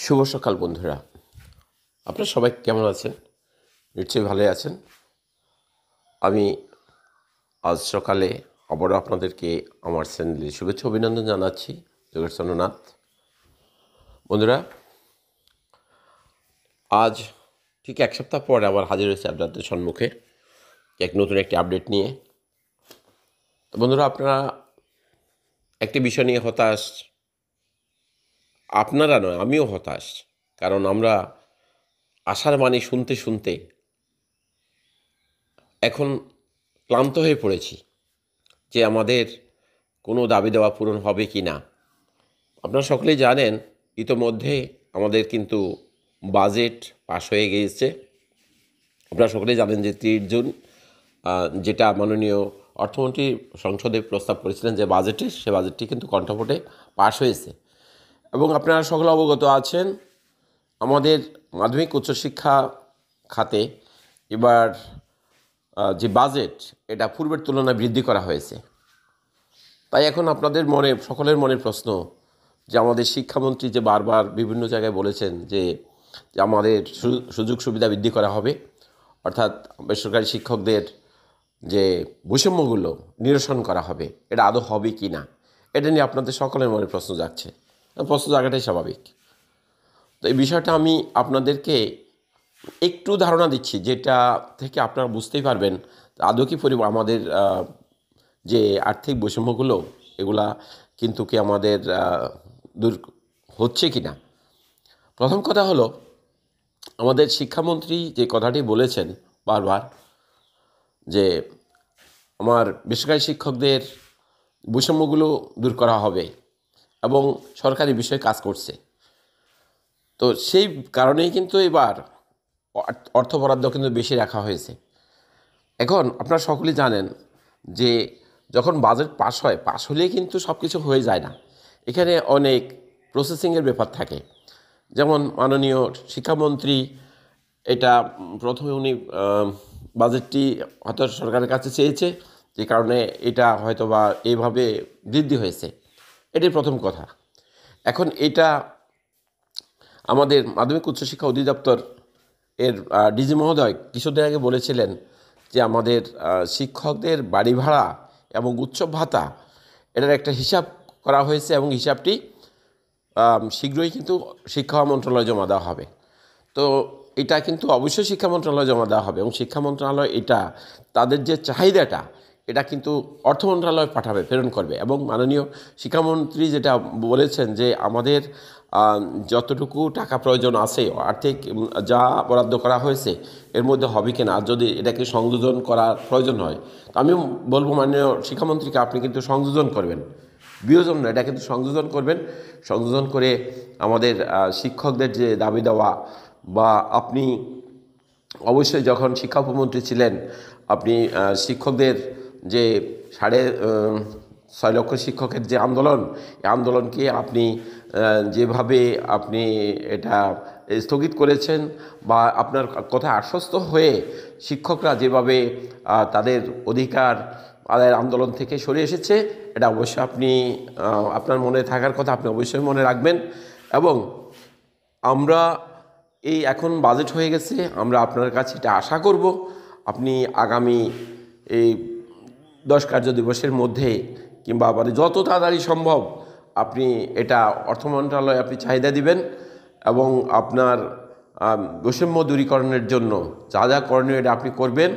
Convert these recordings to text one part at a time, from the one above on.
শুভ সকাল বন্ধুরা, আপনারা সবাই কেমন আছেন? নিশ্চয়ই ভালোই আছেন। আমি আজ সকালে আবারও আপনাদেরকে আমার চ্যানেলে শুভেচ্ছা অভিনন্দন জানাচ্ছি। যোগেশ্বরনাথ বন্ধুরা, আজ ঠিক এক সপ্তাহ পর আবার হাজির হয়েছে আপনাদের সম্মুখে নতুন একটি আপডেট নিয়ে। তো বন্ধুরা, আপনারা একটি বিষয় নিয়ে হতাশ, আপনারা নয় আমিও হতাশ। কারণ আমরা আশার বাণী শুনতে শুনতে এখন ক্লান্ত হয়ে পড়েছি যে আমাদের কোনো দাবি দেওয়া পূরণ হবে কি না। আপনারা সকলেই জানেন, ইতোমধ্যে আমাদের কিন্তু বাজেট পাস হয়ে গিয়েছে। আপনারা সকলেই জানেন যে 30 জুন যেটা মাননীয় অর্থমন্ত্রী সংসদে প্রস্তাব করেছিলেন যে বাজেটে, সে বাজেটটি কিন্তু কণ্ঠভোটে পাস হয়েছে। এবং আপনারা সকলে অবগত আছেন, আমাদের মাধ্যমিক উচ্চশিক্ষা খাতে এবার যে বাজেট, এটা পূর্বের তুলনায় বৃদ্ধি করা হয়েছে। তাই এখন আপনাদের মনে, সকলের মনের প্রশ্ন যে আমাদের শিক্ষামন্ত্রী যে বারবার বিভিন্ন জায়গায় বলেছেন যে আমাদের সুযোগ সুবিধা বৃদ্ধি করা হবে, অর্থাৎ বেসরকারি শিক্ষকদের যে বৈষম্যগুলো নিরসন করা হবে, এটা আদৌ হবে কি না, এটা নিয়ে আপনাদের সকলের মনে প্রশ্ন জাগছে। প্রশ্ন জাগাটাই স্বাভাবিক। তো এই বিষয়টা আমি আপনাদেরকে একটু ধারণা দিচ্ছি, যেটা থেকে আপনারা বুঝতেই পারবেন আদৌ কি আমাদের যে আর্থিক বৈষম্যগুলো, এগুলা কিন্তু কি আমাদের দূর হচ্ছে কি না। প্রথম কথা হলো, আমাদের শিক্ষামন্ত্রী যে কথাটি বলেছেন বারবার যে আমার বেসরকারি শিক্ষকদের বৈষম্যগুলো দূর করা হবে এবং সরকারি বিষয়ে কাজ করছে। তো সেই কারণেই কিন্তু এবার অর্থ বরাদ্দ কিন্তু বেশি রাখা হয়েছে। এখন আপনারা সকলেই জানেন যে যখন বাজেট পাস হয়, পাস হলেই কিন্তু সব কিছু হয়ে যায় না। এখানে অনেক প্রসেসিংয়ের ব্যাপার থাকে। যেমন মাননীয় শিক্ষামন্ত্রী এটা প্রথমে উনি বাজেটটি হয়তো সরকারের কাছে চেয়েছে, যে কারণে এটা হয়তো বা এইভাবে বৃদ্ধি হয়েছে। এটাই প্রথম কথা। এখন এটা আমাদের মাধ্যমিক উচ্চশিক্ষা অধিদপ্তর এর ডিজি মহোদয় কিছুদিন আগে বলেছিলেন যে আমাদের শিক্ষকদের বাড়ি ভাড়া এবং উৎসব ভাতা, এটার একটা হিসাব করা হয়েছে এবং হিসাবটি শীঘ্রই কিন্তু শিক্ষা মন্ত্রণালয়ে জমা দেওয়া হবে। তো এটা কিন্তু অবশ্যই শিক্ষা মন্ত্রণালয়ে জমা দেওয়া হবে এবং শিক্ষা মন্ত্রণালয় এটা তাদের যে চাহিদাটা, এটা কিন্তু অর্থ মন্ত্রণালয় পাঠাবে, প্রেরণ করবে। এবং মাননীয় শিক্ষামন্ত্রী যেটা বলেছেন যে আমাদের যতটুকু টাকা প্রয়োজন আছে, আর্থিক যা বরাদ্দ করা হয়েছে এর মধ্যে হবে কিনা, আর যদি এটাকে সংযোজন করার প্রয়োজন হয়, তো আমি বলবো মাননীয় শিক্ষামন্ত্রীকে আপনি কিন্তু সংযোজন করবেন, বিয়োজন না, এটা কিন্তু সংযোজন করবেন। সংযোজন করে আমাদের শিক্ষকদের যে দাবি দেওয়া, বা আপনি অবশ্যই যখন শিক্ষা উপমন্ত্রী ছিলেন, আপনি শিক্ষকদের যে 6.5 লক্ষ শিক্ষকের যে আন্দোলন, এই আন্দোলনকে আপনি যেভাবে আপনি এটা স্থগিত করেছেন, বা আপনার কথা আশ্বস্ত হয়ে শিক্ষকরা যেভাবে তাদের অধিকার আদায়ের আন্দোলন থেকে সরে এসেছে, এটা অবশ্যই আপনি আপনার মনে থাকার কথা, আপনি অবশ্যই মনে রাখবেন। এবং আমরা এই এখন বাজেট হয়ে গেছে, আমরা আপনার কাছে এটা আশা করব আপনি আগামী এই 10 কার্য দিবসের মধ্যে, কিংবা মানে যত তাড়াতাড়ি সম্ভব আপনি এটা অর্থ মন্ত্রণালয়ে আপনি চাহিদা দিবেন এবং আপনার বৈষম্য দূরীকরণের জন্য যা যা করণীয় এটা আপনি করবেন।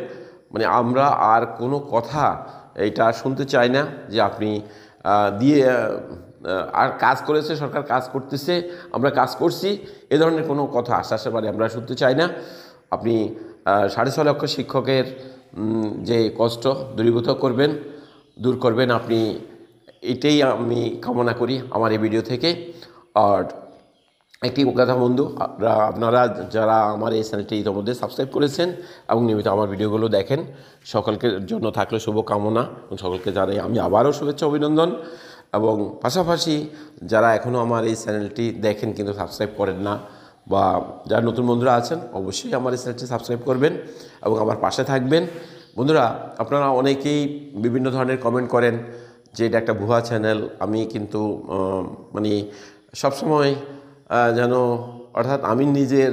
মানে আমরা আর কোনো কথা এটা শুনতে চাই না যে আপনি দিয়ে আর কাজ করেছে, সরকার কাজ করতেছে, আমরা কাজ করছি, এ ধরনের কোনো কথা আশ্বাসের বারে আমরা শুনতে চাই না। আপনি 6.5 লক্ষ শিক্ষকের যে কষ্ট দূর করবেন আপনি, এটাই আমি কামনা করি আমার এই ভিডিও থেকে। আর একটি কথা বন্ধু, আপনারা যারা আমার এই চ্যানেলটি ইতিমধ্যে সাবস্ক্রাইব করেছেন এবং নিয়মিত আমার ভিডিওগুলো দেখেন, সকলকে জন্য থাকলে শুভকামনা এবং সকলকে জানাই আমি আবারও শুভেচ্ছা অভিনন্দন। এবং পাশাপাশি যারা এখনও আমার এই চ্যানেলটি দেখেন কিন্তু সাবস্ক্রাইব করেন না, বা যারা নতুন বন্ধুরা আছেন, অবশ্যই আমার এই চ্যানেলটি সাবস্ক্রাইব করবেন এবং আমার পাশে থাকবেন। বন্ধুরা, আপনারা অনেকেই বিভিন্ন ধরনের কমেন্ট করেন যে এটা একটা ভুয়া চ্যানেল। আমি কিন্তু মানে সবসময় যেন অর্থাৎ আমি নিজের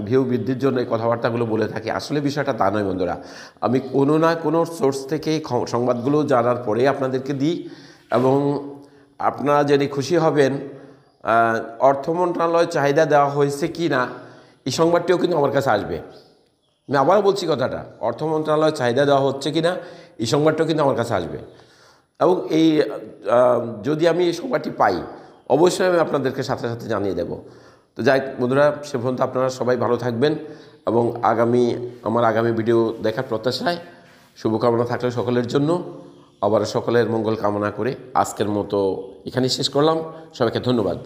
ভিউ বৃদ্ধির জন্য এই কথাবার্তাগুলো বলে থাকি। আসলে বিষয়টা তা নয় বন্ধুরা। আমি কোনো না কোনো সোর্স থেকে সংবাদগুলো জানার পরে আপনাদেরকে দিই, এবং আপনারা জেনে খুশি হবেন অর্থ মন্ত্রণালয় চাহিদা দেওয়া হয়েছে কি না এই সংবাদটিও কিন্তু আমার কাছে আসবে। আমি আবারও বলছি কথাটা, অর্থ মন্ত্রণালয় চাহিদা দেওয়া হচ্ছে কি না এই সংবাদটাও কিন্তু আমার কাছে আসবে, এবং এই যদি আমি এই সংবাদটি পাই অবশ্যই আমি আপনাদেরকে সাথে সাথে জানিয়ে দেব। তো যাই বন্ধুরা, সে পর্যন্ত আপনারা সবাই ভালো থাকবেন, এবং আমার আগামী ভিডিও দেখার প্রত্যাশায় শুভকামনা থাকলে সকলের জন্য। আবার সকলের মঙ্গল কামনা করে আজকের মতো এখানেই শেষ করলাম। সবাইকে ধন্যবাদ।